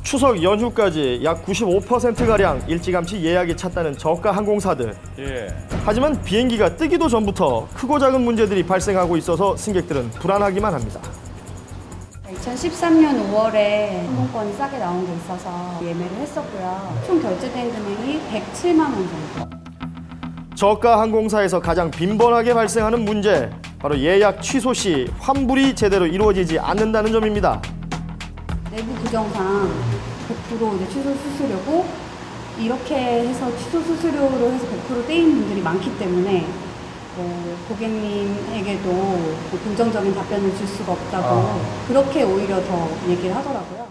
추석 연휴까지 약 95%가량 일찌감치 예약이 찼다는 저가 항공사들. 하지만 비행기가 뜨기도 전부터 크고 작은 문제들이 발생하고 있어서 승객들은 불안하기만 합니다. 2013년 5월에 항공권이 싸게 나온 게 있어서 예매를 했었고요. 총 결제된 금액이 107만 원 정도. 저가 항공사에서 가장 빈번하게 발생하는 문제, 바로 예약 취소 시 환불이 제대로 이루어지지 않는다는 점입니다. 내부 규정상 100% 이제 취소 수수료고, 이렇게 해서 취소 수수료로 해서 100% 떼인 분들이 많기 때문에 고객님에게도 긍정적인 답변을 줄 수가 없다고 그렇게 오히려 더 얘기를 하더라고요.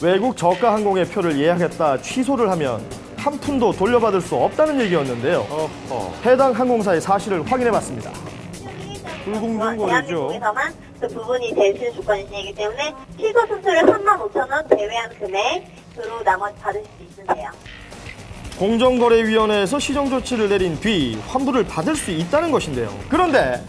외국 저가 항공의 표를 예약했다 취소를 하면 한 푼도 돌려받을 수 없다는 얘기였는데요. 해당 항공사의 사실을 확인해봤습니다. 불공정 거래죠. 대한민국에서만 그 부분이 될 수 있는 조건이기 때문에 취소 수수료 35,000원 제외한 금액으로 나머지 받으실 수 있으세요. 공정거래위원회에서 시정 조치를 내린 뒤 환불을 받을 수 있다는 것인데요. 그런데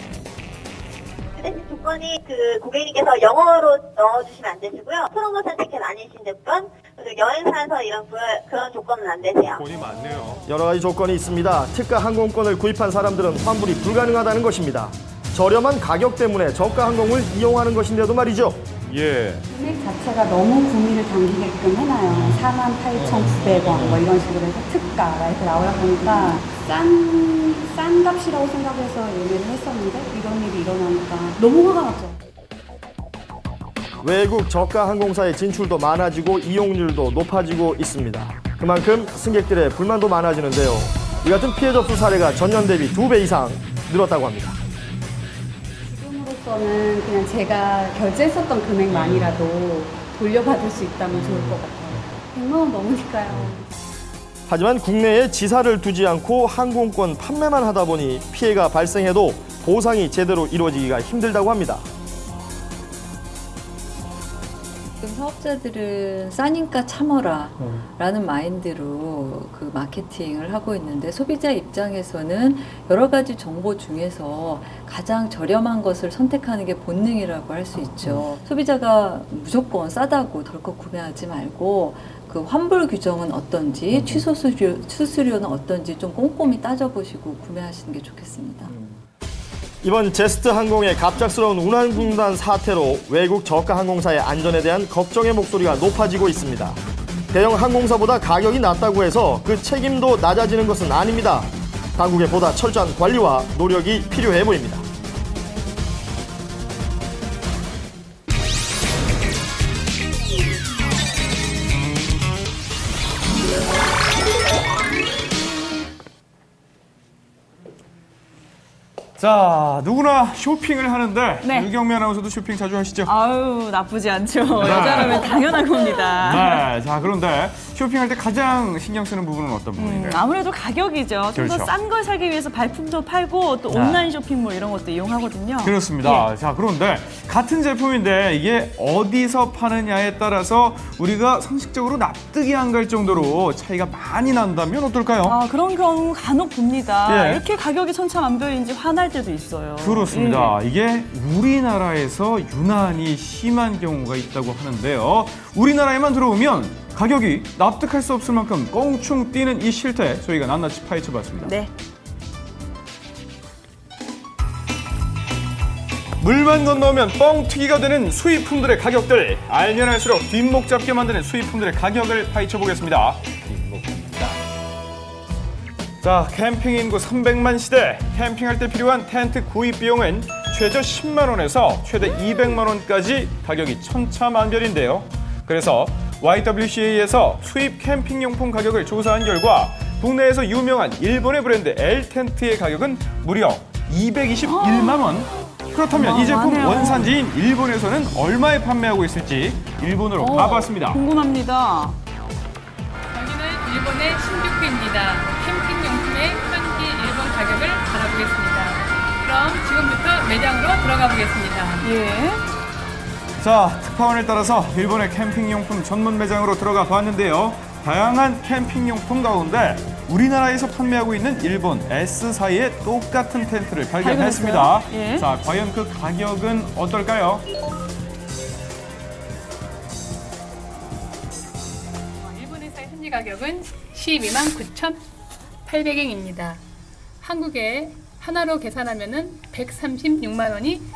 조건이 그 고객님께서 영어로 넣어주시면 안 되시고요. 그런 거 선택해 아니신 조건, 그리고 여행사에서 이런 그런 조건은 안 되세요. 조건이 많네요. 여러 가지 조건이 있습니다. 특가 항공권을 구입한 사람들은 환불이 불가능하다는 것입니다. 저렴한 가격 때문에 저가 항공을 이용하는 것인데도 말이죠. 금액 자체가 너무 구미를 당기게끔 해놔요. 48,900원 뭐 이런 식으로 해서 특가가 이렇게 나오다 보니까 싼 값이라고 생각해서 예매를 했었는데 이런 일이 일어나니까 너무 화가 났죠. 외국 저가 항공사의 진출도 많아지고 이용률도 높아지고 있습니다. 그만큼 승객들의 불만도 많아지는데요. 이 같은 피해 접수 사례가 전년 대비 2배 이상 늘었다고 합니다. 지금으로서는 그냥 제가 결제했었던 금액만이라도 돌려받을 수 있다면 좋을 것 같아요. 100만 원 넘으니까요. 하지만 국내에 지사를 두지 않고 항공권 판매만 하다 보니 피해가 발생해도 보상이 제대로 이루어지기가 힘들다고 합니다. 지금 사업자들은 싸니까 참어라 라는 마인드로 그 마케팅을 하고 있는데, 소비자 입장에서는 여러 가지 정보 중에서 가장 저렴한 것을 선택하는 게 본능이라고 할 수 있죠. 소비자가 무조건 싸다고 덜컥 구매하지 말고 그 환불 규정은 어떤지, 취소 수수료는 어떤지 좀 꼼꼼히 따져보시고 구매하시는 게 좋겠습니다. 이번 제스트 항공의 갑작스러운 운항 중단 사태로 외국 저가 항공사의 안전에 대한 걱정의 목소리가 높아지고 있습니다. 대형 항공사보다 가격이 낮다고 해서 그 책임도 낮아지는 것은 아닙니다. 당국의 보다 철저한 관리와 노력이 필요해 보입니다. 자, 누구나 쇼핑을 하는데 네. 유경미 아나운서도 쇼핑 자주 하시죠? 아유, 나쁘지 않죠. 여자라면 당연한 겁니다. 네, 자 그런데 쇼핑할 때 가장 신경 쓰는 부분은 어떤 부분인가요? 아무래도 가격이죠. 좀 더 그렇죠. 싼 걸 사기 위해서 발품도 팔고 또 온라인 쇼핑몰 이런 것도 이용하거든요. 그렇습니다. 예. 자, 그런데 같은 제품인데 이게 어디서 파느냐에 따라서 우리가 상식적으로 납득이 안 갈 정도로 차이가 많이 난다면 어떨까요? 아, 그런 경우 간혹 봅니다. 예. 이렇게 가격이 천차만별인지 화날 때도 있어요. 그렇습니다. 예. 이게 우리나라에서 유난히 심한 경우가 있다고 하는데요. 우리나라에만 들어오면 가격이 납득할 수 없을 만큼 껑충 뛰는 이 실태, 저희가 낱낱이 파헤쳐봤습니다. 네. 물만 건너오면 뻥튀기가 되는 수입품들의 가격들, 알면 알수록 뒷목 잡게 만드는 수입품들의 가격을 파헤쳐보겠습니다. 자, 캠핑 인구 300만 시대, 캠핑할 때 필요한 텐트 구입 비용은 최저 10만 원에서 최대 200만 원까지 가격이 천차만별인데요. 그래서 YWCA에서 수입 캠핑용품 가격을 조사한 결과 국내에서 유명한 일본의 브랜드 L텐트의 가격은 무려 221만 원. 그렇다면 이 제품 많네요. 원산지인 일본에서는 얼마에 판매하고 있을지 일본으로 가봤습니다. 궁금합니다. 여기는 일본의 신규쿠입니다. 캠핑용품의 현지 일본 가격을 알아보겠습니다. 그럼 지금부터 매장으로 들어가 보겠습니다. 예. 자, 특파원을 따라서 일본의 캠핑용품 전문 매장으로 들어가 봤는데요. 다양한 캠핑용품 가운데 우리나라에서 판매하고 있는 일본 S사의 똑같은 텐트를 발견했습니다. 예. 자, 과연 그 가격은 어떨까요? 현지 가격은 12만 9,800엔입니다. 한국에 하나로 계산하면은 136만 원이